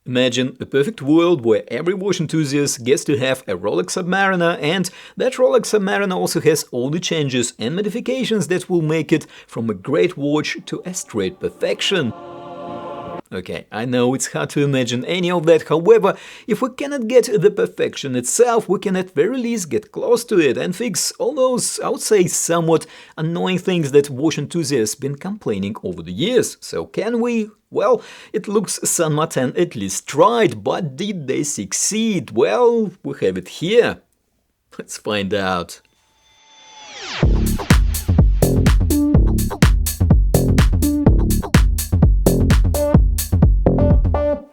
Imagine a perfect world where every watch enthusiast gets to have a Rolex Submariner, and that Rolex Submariner also has all the changes and modifications that will make it from a great watch to a straight perfection. Okay, I know it's hard to imagine any of that, however, if we cannot get the perfection itself, we can at very least get close to it and fix all those, I would say, somewhat annoying things that watch enthusiasts been complaining over the years. So can we? Well, it looks Sanmartin at least tried, but did they succeed? Well, we have it here. Let's find out.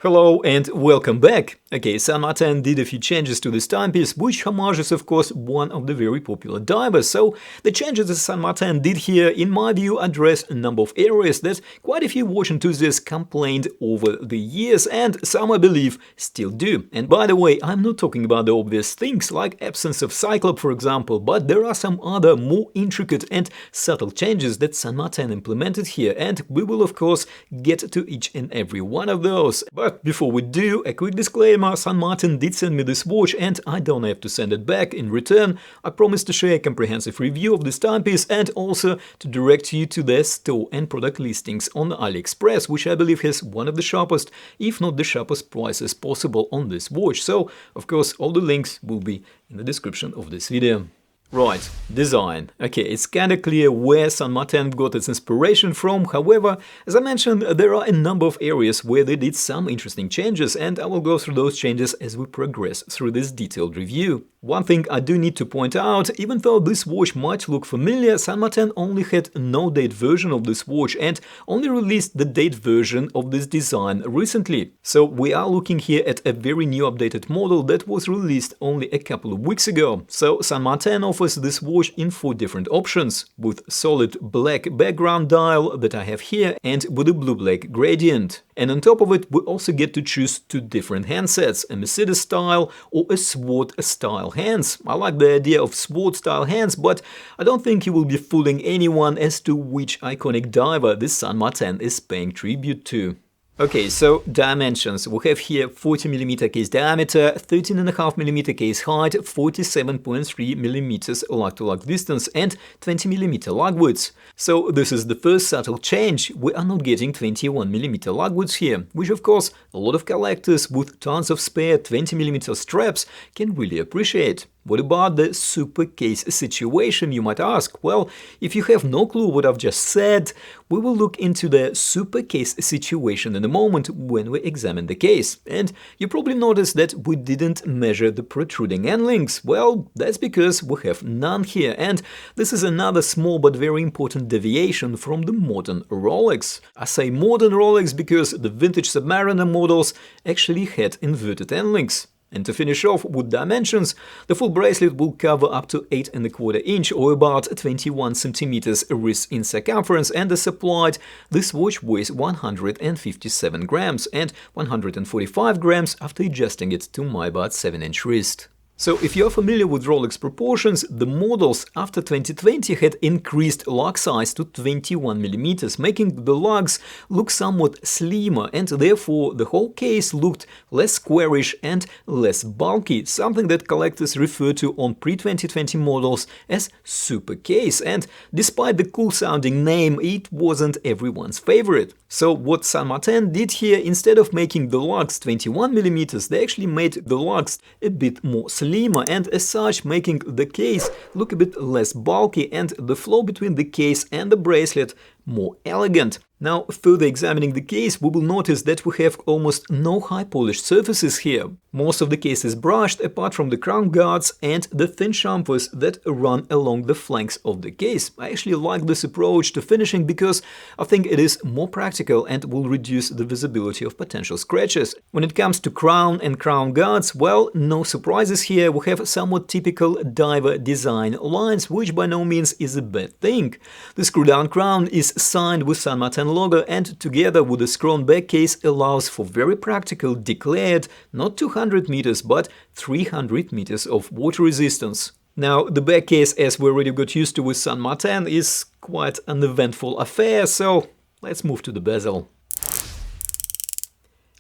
Hello and welcome back. Okay, Sanmartin did a few changes to this timepiece, which homages, of course, one of the very popular divers. So the changes that Sanmartin did here, in my view, address a number of areas that quite a few watch enthusiasts complained over the years, and some, I believe, still do. And by the way, I'm not talking about the obvious things like absence of cyclop, for example, but there are some other more intricate and subtle changes that Sanmartin implemented here, and we will, of course, get to each and every one of those. But before we do, a quick disclaimer: Sanmartin did send me this watch and I don't have to send it back. In return, I promise to share a comprehensive review of this timepiece and also to direct you to their store and product listings on AliExpress, which I believe has one of the sharpest, if not the sharpest prices possible on this watch. So, of course, all the links will be in the description of this video. Right, design. Okay, it's kinda clear where Sanmartin got its inspiration from, however, as I mentioned, there are a number of areas where they did some interesting changes, and I will go through those changes as we progress through this detailed review. One thing I do need to point out: even though this watch might look familiar, Sanmartin only had a no-date version of this watch and only released the date version of this design recently. So we are looking here at a very new updated model that was released only a couple of weeks ago. So Sanmartin offers this watch in 4 different options, with solid black background dial that I have here and with a blue-black gradient. And on top of it, we also get to choose 2 different handsets, a Mercedes style or a SWAT style hands. I like the idea of SWAT style hands, but I don't think you will be fooling anyone as to which iconic diver this Sanmartin is paying tribute to. Okay, so dimensions. We have here 40mm case diameter, 13.5mm case height, 47.3mm lug-to-lug distance, and 20mm lug width. So this is the first subtle change. We are not getting 21mm lug width here, which of course a lot of collectors with tons of spare 20mm straps can really appreciate. What about the super case situation, you might ask? Well, if you have no clue what I've just said, we will look into the super case situation in a moment when we examine the case. And you probably noticed that we didn't measure the protruding end links. Well, that's because we have none here, and this is another small but very important deviation from the modern Rolex. I say modern Rolex because the vintage Submariner models actually had inverted end links. And to finish off with dimensions, the full bracelet will cover up to 8¼ inch or about 21 centimeters wrist in circumference, and as applied, this watch weighs 157 grams and 145 grams after adjusting it to my about 7-inch wrist. So if you're familiar with Rolex proportions, the models after 2020 had increased lug size to 21mm, making the lugs look somewhat slimmer, and therefore the whole case looked less squarish and less bulky, something that collectors refer to on pre-2020 models as super case, and despite the cool sounding name, it wasn't everyone's favorite. So what Sanmartin did here, instead of making the lugs 21mm, they actually made the lugs a bit more slimmer, and as such making the case look a bit less bulky and the flow between the case and the bracelet more elegant. Now, further examining the case, we will notice that we have almost no high polished surfaces here. Most of the case is brushed, apart from the crown guards and the thin chamfers that run along the flanks of the case. I actually like this approach to finishing because I think it is more practical and will reduce the visibility of potential scratches. When it comes to crown and crown guards, well, no surprises here. We have somewhat typical diver design lines, which by no means is a bad thing. The screw-down crown is signed with Sanmartin logo, and together with the scroll back case allows for very practical declared not 200 meters but 300 meters of water resistance. Now, the back case, as we already got used to with Sanmartin, is quite an eventful affair, so let's move to the bezel.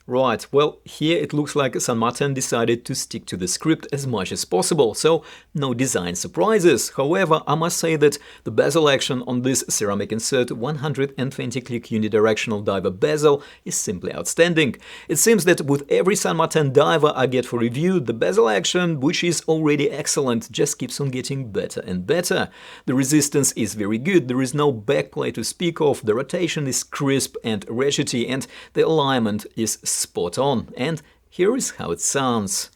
Right, well, here it looks like Sanmartin decided to stick to the script as much as possible, so no design surprises. However, I must say that the bezel action on this ceramic insert 120 click unidirectional diver bezel is simply outstanding. It seems that with every Sanmartin diver I get for review, the bezel action, which is already excellent, just keeps on getting better and better. The resistance is very good, there is no backplay to speak of, the rotation is crisp and ratchety, and the alignment is spot on. And here is how it sounds.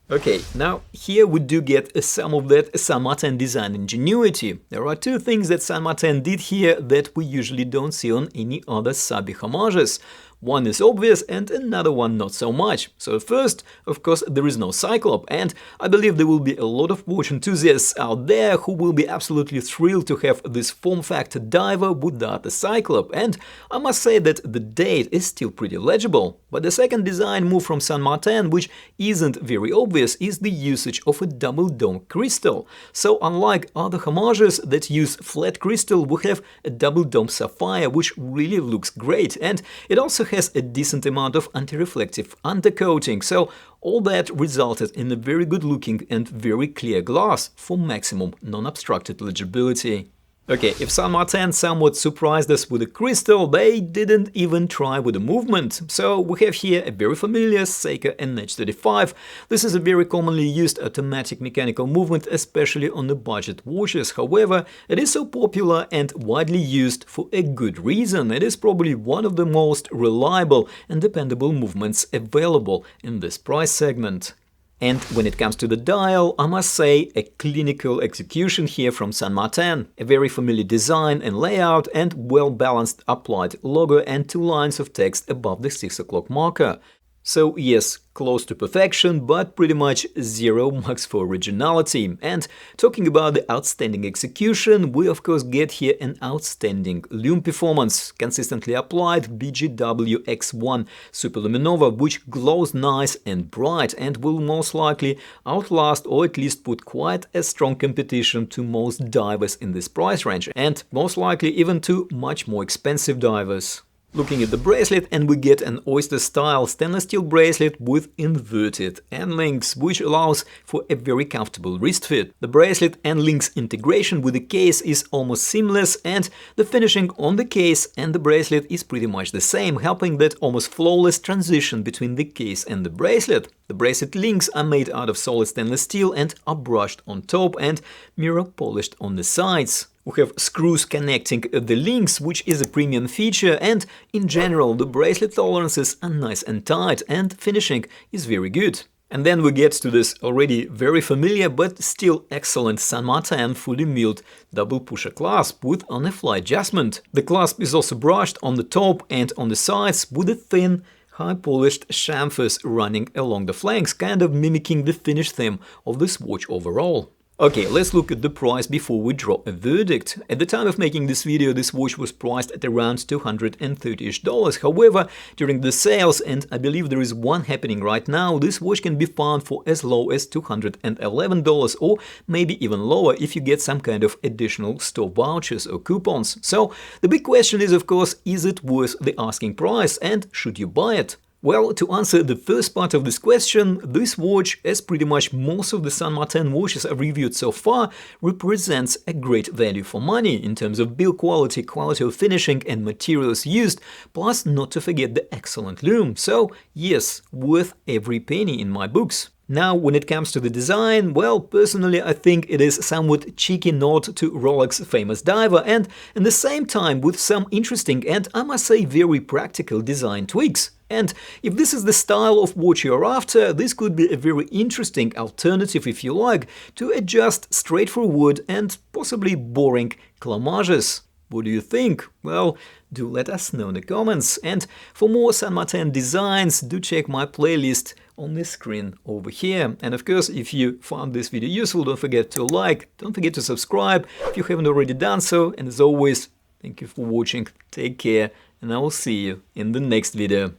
Okay, now here we do get some of that Sanmartin design ingenuity. There are two things that Sanmartin did here that we usually don't see on any other SUB homages. One is obvious and another one not so much. So first, of course, there is no cyclop, and I believe there will be a lot of watch enthusiasts out there who will be absolutely thrilled to have this form factor diver without a cyclop, and I must say that the date is still pretty legible. But the second design move from Sanmartin, which isn't very obvious, is the usage of a double dome crystal. So unlike other homages that use flat crystal, we have a double dome sapphire, which really looks great, and it also has a decent amount of anti-reflective undercoating, so all that resulted in a very good looking and very clear glass for maximum non-obstructed legibility. Okay, if Sanmartin somewhat surprised us with a crystal, they didn't even try with a movement. So we have here a very familiar Seiko NH35. This is a very commonly used automatic mechanical movement, especially on the budget watches. However, it is so popular and widely used for a good reason. It is probably one of the most reliable and dependable movements available in this price segment. And when it comes to the dial, I must say a clinical execution here from Sanmartin, a very familiar design and layout, and well-balanced applied logo and two lines of text above the 6 o'clock marker. So yes, close to perfection, but pretty much zero marks for originality. And talking about the outstanding execution, we of course get here an outstanding lume performance, consistently applied BGW X1 Superluminova, which glows nice and bright and will most likely outlast or at least put quite a strong competition to most divers in this price range, and most likely even to much more expensive divers. Looking at the bracelet, and we get an oyster-style stainless steel bracelet with inverted end links, which allows for a very comfortable wrist fit. The bracelet end links integration with the case is almost seamless, and the finishing on the case and the bracelet is pretty much the same, helping that almost flawless transition between the case and the bracelet. The bracelet links are made out of solid stainless steel and are brushed on top and mirror polished on the sides. We have screws connecting the links, which is a premium feature, and in general the bracelet tolerances are nice and tight, and finishing is very good. And then we get to this already very familiar but still excellent Sanmartin fully milled double pusher clasp with on-the-fly adjustment. The clasp is also brushed on the top and on the sides with a thin, high-polished chamfers running along the flanks, kind of mimicking the finished theme of this watch overall. Okay, let's look at the price before we draw a verdict. At the time of making this video, this watch was priced at around $230-ish. However, during the sales, and I believe there is one happening right now, this watch can be found for as low as $211, or maybe even lower if you get some kind of additional store vouchers or coupons. So the big question is, of course, is it worth the asking price, and should you buy it? Well, to answer the first part of this question, this watch, as pretty much most of the Sanmartin watches I've reviewed so far, represents a great value for money in terms of build quality, quality of finishing and materials used, plus not to forget the excellent lume. So yes, worth every penny in my books. Now, when it comes to the design, well, personally I think it is somewhat cheeky nod to Rolex famous diver, and at the same time with some interesting and, I must say, very practical design tweaks. And if this is the style of watch you're after, this could be a very interesting alternative, if you like, to adjust straightforward and possibly boring clamages. What do you think? Well, do let us know in the comments. And for more Sanmartin designs, do check my playlist on the screen over here. And of course, if you found this video useful, don't forget to like, don't forget to subscribe if you haven't already done so. And as always, thank you for watching, take care, and I will see you in the next video.